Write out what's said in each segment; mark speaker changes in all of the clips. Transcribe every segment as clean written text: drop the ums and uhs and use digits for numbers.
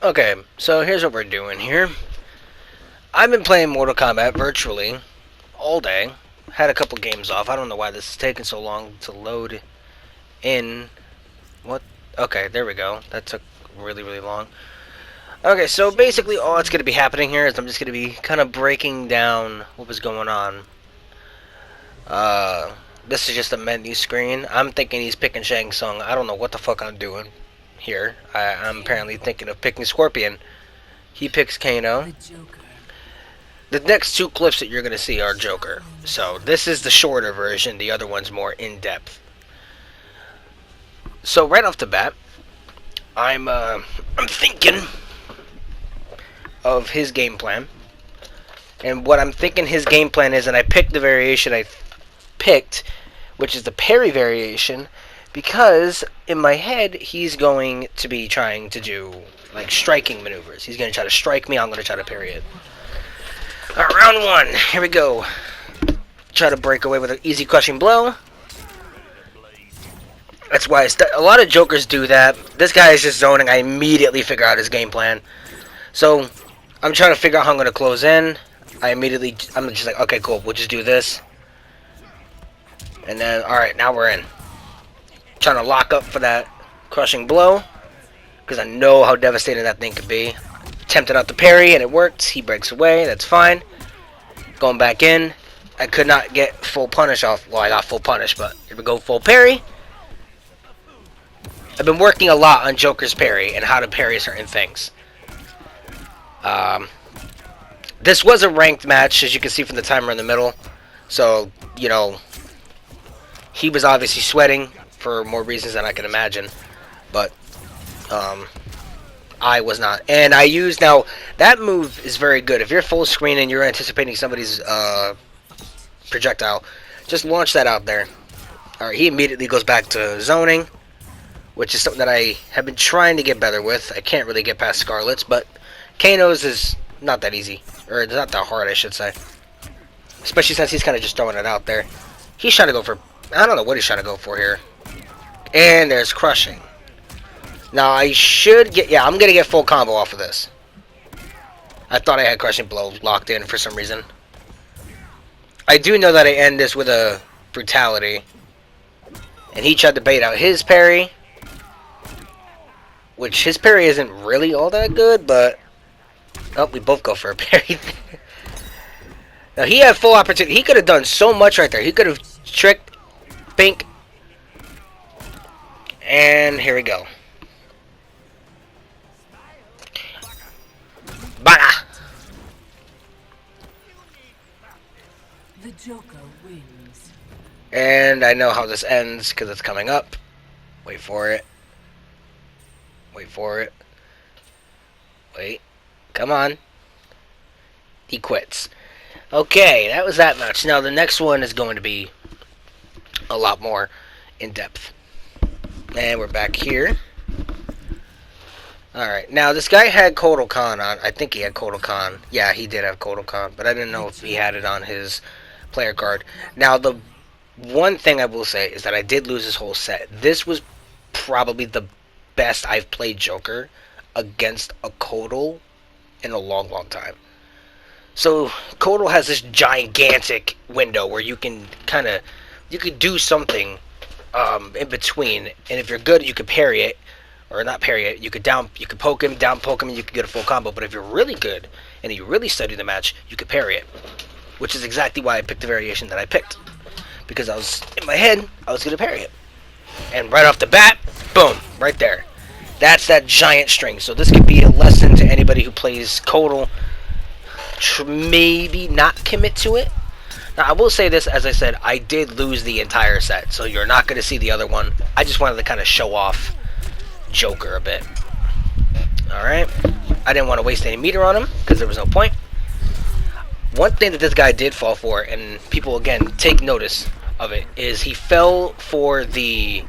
Speaker 1: Okay, so here's what we're doing here. I've been playing Mortal Kombat virtually all day. Had a couple games off. I don't know why this is taking so long to load in. What? Okay, there we go. That took really, really long. Okay, so basically all that's going to be happening here is I'm just going to be kind of breaking down what was going on. This is just a menu screen. I'm thinking he's picking Shang Tsung. I don't know what the fuck I'm doing here. I'm apparently thinking of picking Scorpion. He picks Kano. The next two clips that you're going to see are Joker. So this is the shorter version. The other one's more in-depth. So right off the bat, I'm thinking of his game plan. And what I'm thinking his game plan is, and I picked the variation I picked, which is the parry variation, because in my head he's going to be trying to do like striking maneuvers. He's going to try to strike me, I'm going to try to parry it. Alright, round one. Here we go. Try to break away with an easy crushing blow. That's why a lot of Jokers do that. This guy is just zoning. I immediately figure out his game plan. So, I'm trying to figure out how I'm going to close in. I'm just like, okay, cool. We'll just do this. And then, alright, now we're in. Trying to lock up for that crushing blow. Because I know how devastating that thing could be. Attempted out the parry, and it worked. He breaks away. That's fine. Going back in. I could not get full punish off. Well, I got full punish, but here we go, full parry. I've been working a lot on Joker's parry and how to parry certain things. This was a ranked match, as you can see from the timer in the middle. So, you know, he was obviously sweating for more reasons than I can imagine. But, I was not. And I used, now, that move is very good. If you're full screen and you're anticipating somebody's projectile, just launch that out there. Alright, he immediately goes back to zoning, which is something that I have been trying to get better with. I can't really get past Scarlet's, but Kano's is not that easy. Or it's not that hard, I should say. Especially since he's kind of just throwing it out there. He's trying to go for, I don't know what he's trying to go for here. And there's crushing. Now I should get, yeah, I'm going to get full combo off of this. I thought I had crushing blow locked in for some reason. I do know that I end this with a brutality. And he tried to bait out his parry. Which his parry isn't really all that good, but oh, we both go for a parry. Now he had full opportunity. He could have done so much right there. He could have tricked, bink, and here we go. Bada!
Speaker 2: The Joker wins.
Speaker 1: And I know how this ends because it's coming up. Wait for it. Wait for it. Wait. Come on. He quits. Okay, that was that match. Now the next one is going to be a lot more in depth. And we're back here. Alright, now this guy had Kotal Khan on. I think he had Kotal Khan. Yeah, he did have Kotal Khan, but I didn't know if he had it on his player card. Now the one thing I will say is that I did lose this whole set. This was probably the best I've played Joker against a Kotal in a long, long time. So Kotal has this gigantic window where you can you could do something in between, and if you're good, you could parry it, or not parry it. You could poke him, down poke him, and you could get a full combo. But if you're really good and you really study the match, you could parry it, which is exactly why I picked the variation that I picked, because I was in my head I was gonna parry it. And right off the bat, boom, right there. That's that giant string. So this could be a lesson to anybody who plays Kotal. Maybe not commit to it. Now, I will say this, as I said, I did lose the entire set, so you're not going to see the other one. I just wanted to kind of show off Joker a bit. Alright. I didn't want to waste any meter on him, because there was no point. One thing that this guy did fall for, and people, again, take notice of it, is he fell for the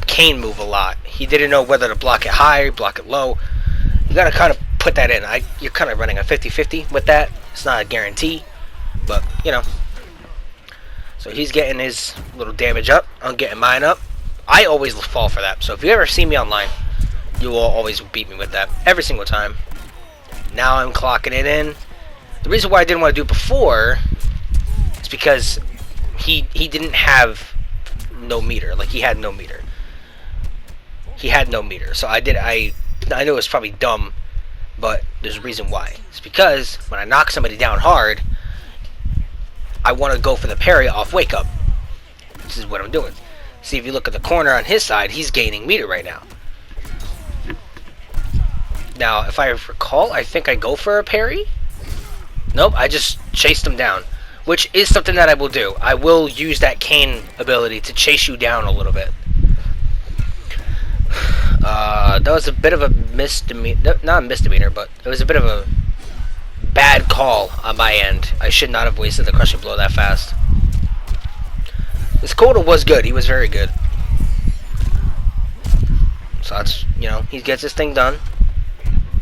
Speaker 1: cane move a lot. He didn't know whether to block it high, block it low. You gotta kind of put that in. You're kind of running a 50-50 with that. It's not a guarantee, but, you know. So he's getting his little damage up. I'm getting mine up. I always fall for that. So if you ever see me online, You will always beat me with that every single time. Now I'm clocking it in. The reason why I didn't want to do it before is because he didn't have no meter. Like, he had no meter. He had no meter. So I know it's probably dumb, but there's a reason why. It's because when I knock somebody down hard, I want to go for the parry off wake up. This is what I'm doing. See, if you look at the corner on his side, he's gaining meter right now. Now, if I recall, I think I go for a parry. Nope, I just chased him down, which is something that I will do. I will use that cane ability to chase you down a little bit. That was a bit of a misdemeanor. Not a misdemeanor, but it was a bit of a bad call on my end. I should not have wasted the crushing blow that fast. This Coda was good. He was very good. So that's, you know, he gets his thing done.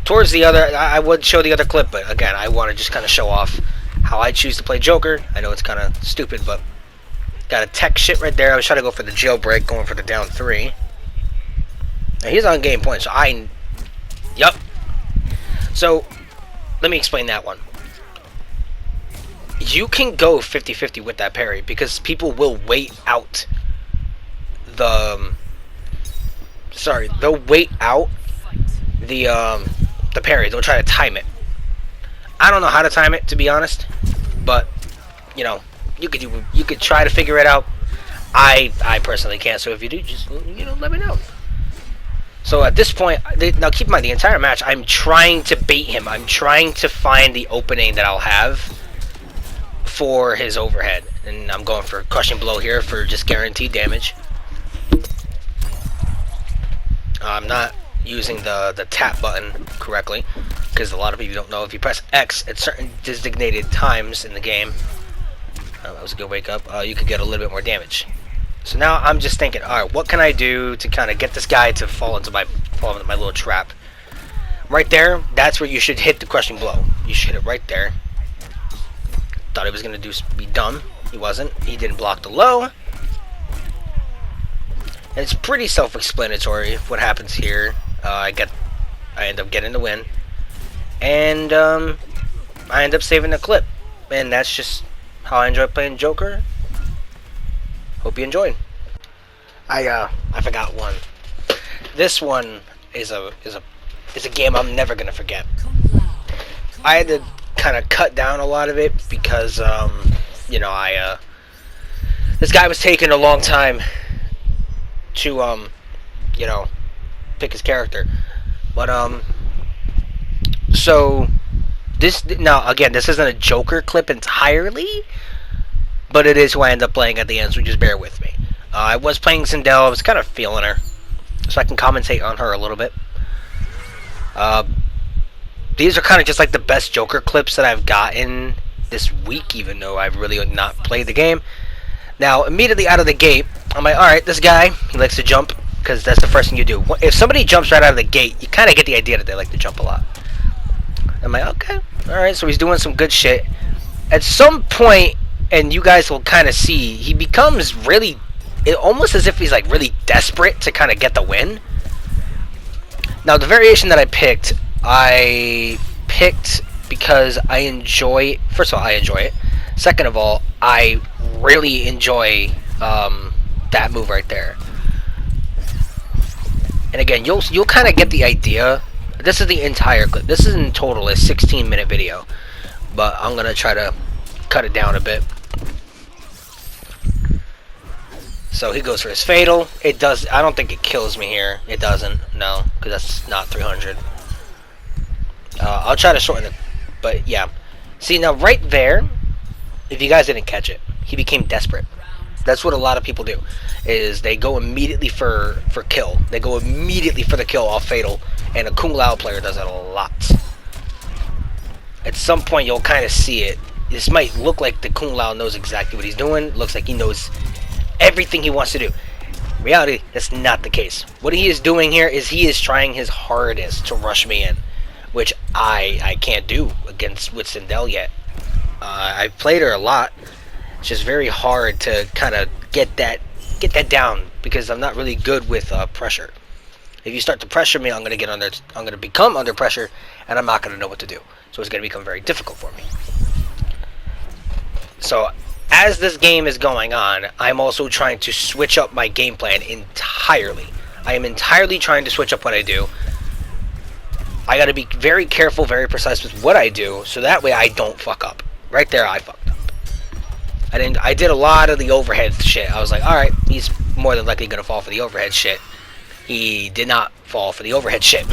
Speaker 1: Towards the other, I would show the other clip, but again, I want to just kind of show off how I choose to play Joker. I know it's kind of stupid, but got a tech shit right there. I was trying to go for the jailbreak, going for the down 3. Now he's on game point, so yup. So, let me explain that one. You can go 50-50 with that parry, because people will wait out they'll wait out the parry. They'll try to time it. I don't know how to time it, to be honest, but you know, you could try to figure it out. I personally can't. So if you do, just, you know, let me know. So at this point, now keep in mind, the entire match, I'm trying to bait him. I'm trying to find the opening that I'll have for his overhead, and I'm going for crushing blow here for just guaranteed damage. I'm not using the tap button correctly, because a lot of people don't know if you press X at certain designated times in the game, that was a good wake up, you could get a little bit more damage. So now I'm just thinking, alright, what can I do to kind of get this guy to fall into my little trap? Right there, that's where you should hit the crushing blow. You should hit it right there. Thought he was going to be dumb. He wasn't. He didn't block the low. And it's pretty self-explanatory what happens here. I end up getting the win. And I end up saving the clip. And that's just how I enjoy playing Joker. Hope you enjoyed. I forgot one. This one is a game I'm never gonna forget. I had to kind of cut down a lot of it because you know, this guy was taking a long time to you know, pick his character. But so this now again, this isn't a Joker clip entirely, but it is who I end up playing at the end, so just bear with me. I was playing Sindel. I was kind of feeling her, so I can commentate on her a little bit. These are kind of just like the best Joker clips that I've gotten this week, even though I've really not played the game. Now, immediately out of the gate, I'm like, alright, this guy, he likes to jump, because that's the first thing you do. If somebody jumps right out of the gate, you kind of get the idea that they like to jump a lot. I'm like, okay, alright, so he's doing some good shit. At some point, and you guys will kind of see, he becomes really, almost as if he's like really desperate to kind of get the win. Now, the variation that I picked because I enjoy, first of all, I enjoy it. Second of all, I really enjoy that move right there. And again, you'll kind of get the idea. This is the entire clip. This is in total a 16-minute video, but I'm gonna try to cut it down a bit. So he goes for his fatal. It does. I don't think it kills me here. It doesn't. No, because that's not 300. I'll try to shorten it, but yeah. See, now right there, if you guys didn't catch it, he became desperate. That's what a lot of people do, is they go immediately for kill. They go immediately for the kill off fatal, and a Kung Lao player does that a lot. At some point, you'll kind of see it. This might look like the Kung Lao knows exactly what he's doing. Looks like he knows everything he wants to do. In reality, that's not the case. What he is doing here is he is trying his hardest to rush me in, which I can't do with Sindel yet. I've played her a lot. It's just very hard to kind of get that down because I'm not really good with pressure. If you start to pressure me, I'm going to become under pressure, and I'm not going to know what to do. So it's going to become very difficult for me. So as this game is going on, I'm also trying to switch up my game plan entirely. I am entirely trying to switch up what I do. I got to be very careful, very precise with what I do, so that way I don't fuck up. Right there, I fucked up. I did a lot of the overhead shit. I was like, alright, he's more than likely going to fall for the overhead shit. He did not fall for the overhead shit.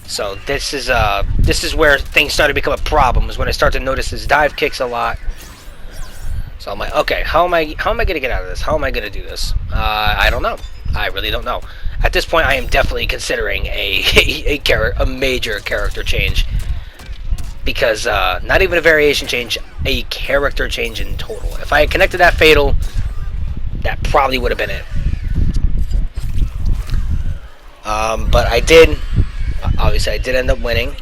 Speaker 1: So this is where things started to become a problem, is when I start to notice his dive kicks a lot. So I'm like, okay, how am I going to get out of this? How am I going to do this? I don't know. I really don't know. At this point, I am definitely considering a major character change. Because, not even a variation change, a character change in total. If I had connected that fatal, that probably would have been it. But I did, obviously I did end up winning.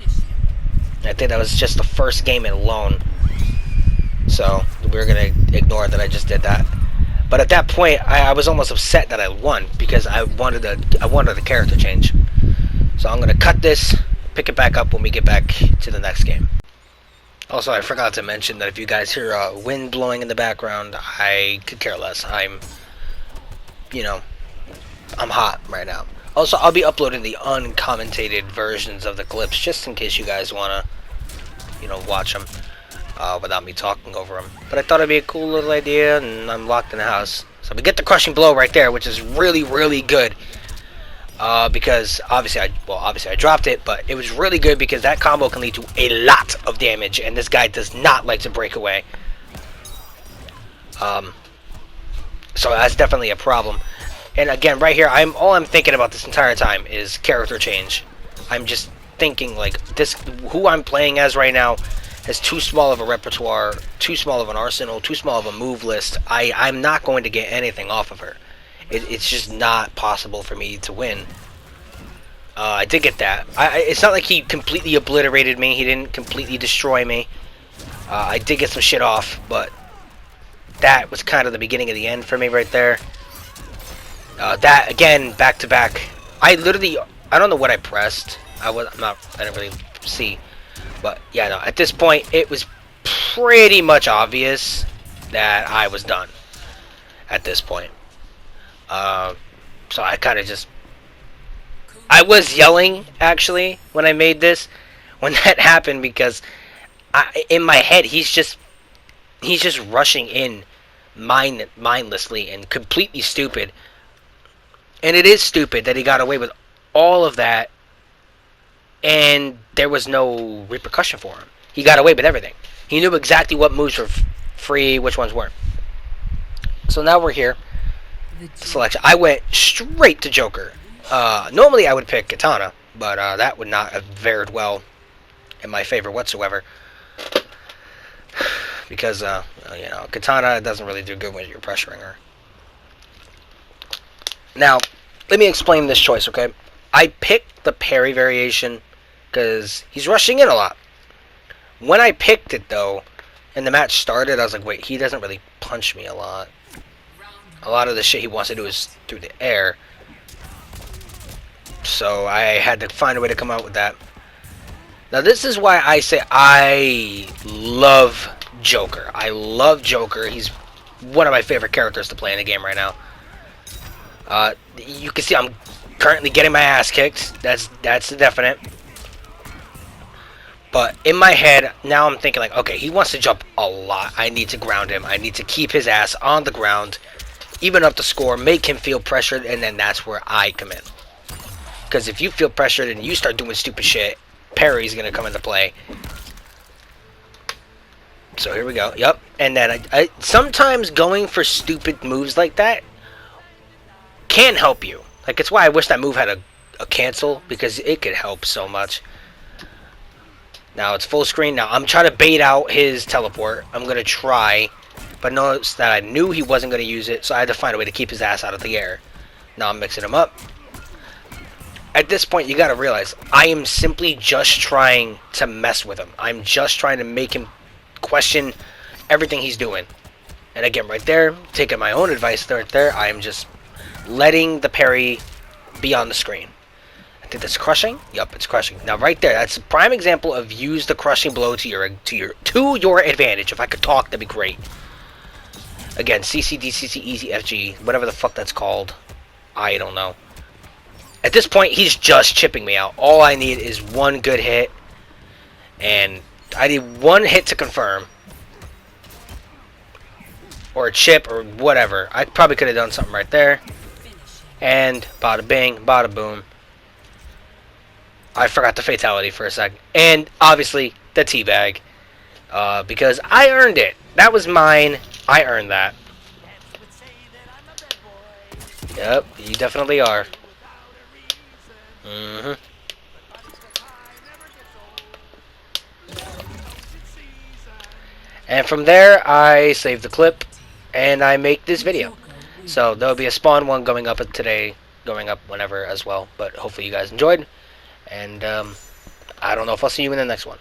Speaker 1: I think that was just the first game alone. So, we're going to ignore that I just did that. But at that point, I was almost upset that I won, because I wanted a character change. So I'm going to cut this, pick it back up when we get back to the next game. Also, I forgot to mention that if you guys hear wind blowing in the background, I could care less. I'm hot right now. Also, I'll be uploading the uncommentated versions of the clips, just in case you guys want to, watch them without me talking over them. But I thought it'd be a cool little idea, and I'm locked in the house. So we get the crushing blow right there, which is really, really good. Because obviously I dropped it, but it was really good because that combo can lead to a lot of damage, and this guy does not like to break away. So that's definitely a problem. And again, right here, all I'm thinking about this entire time is character change. I'm just thinking like who I'm playing as right now has too small of a repertoire, too small of an arsenal, too small of a move list. I'm not going to get anything off of her. It's just not possible for me to win. I did get that. It's not like he completely obliterated me. He didn't completely destroy me. I did get some shit off, but that was kind of the beginning of the end for me right there. That, again, back to back. I don't know what I pressed. I didn't really see. But, yeah, no, at this point, it was pretty much obvious that I was done at this point. So I kind of just... I was yelling, actually, when I made this, when that happened, because in my head, he's just rushing in mindlessly and completely stupid. And it is stupid that he got away with all of that, and there was no repercussion for him. He got away with everything. He knew exactly what moves were free, which ones weren't. So now we're here. Selection. I went straight to Joker. Normally I would pick Katana, but that would not have fared well in my favor whatsoever. Because, Katana doesn't really do good when you're pressuring her. Now, let me explain this choice, okay? I picked the parry variation because he's rushing in a lot. When I picked it, though, and the match started, I was like, wait, he doesn't really punch me a lot. A lot of the shit he wants to do is through the air. So I had to find a way to come out with that. Now this is why I say I love Joker. I love Joker. He's one of my favorite characters to play in the game right now. You can see I'm currently getting my ass kicked. That's definite. But in my head, now I'm thinking like, okay, he wants to jump a lot. I need to ground him. I need to keep his ass on the ground, even up the score, make him feel pressured, and then that's where I come in. Because if you feel pressured and you start doing stupid shit, parry's going to come into play. So here we go. Yep. And then I sometimes going for stupid moves like that can help you. Like, it's why I wish that move had a cancel, because it could help so much. Now it's full screen. Now I'm trying to bait out his teleport. I'm going to try. But notice that I knew he wasn't going to use it, so I had to find a way to keep his ass out of the air. Now I'm mixing him up. At this point, you got to realize, I am simply just trying to mess with him. I'm just trying to make him question everything he's doing. And again, right there, taking my own advice right there, I am just letting the parry be on the screen. I think that's crushing. Yup, it's crushing. Now, right there, that's a prime example of use the crushing blow to your advantage. If I could talk, that'd be great. Again, CC, DCC, Easy, FG, whatever the fuck that's called. I don't know. At this point, he's just chipping me out. All I need is one good hit, and I need one hit to confirm. Or a chip, or whatever. I probably could have done something right there. And bada bing, bada boom. I forgot the fatality for a second. And obviously, the teabag. Because I earned it. That was mine. I earned that. Yep, you definitely are. And from there, I save the clip, and I make this video. So there'll be a spawn one going up today, going up whenever as well. But hopefully you guys enjoyed, and I don't know if I'll see you in the next one.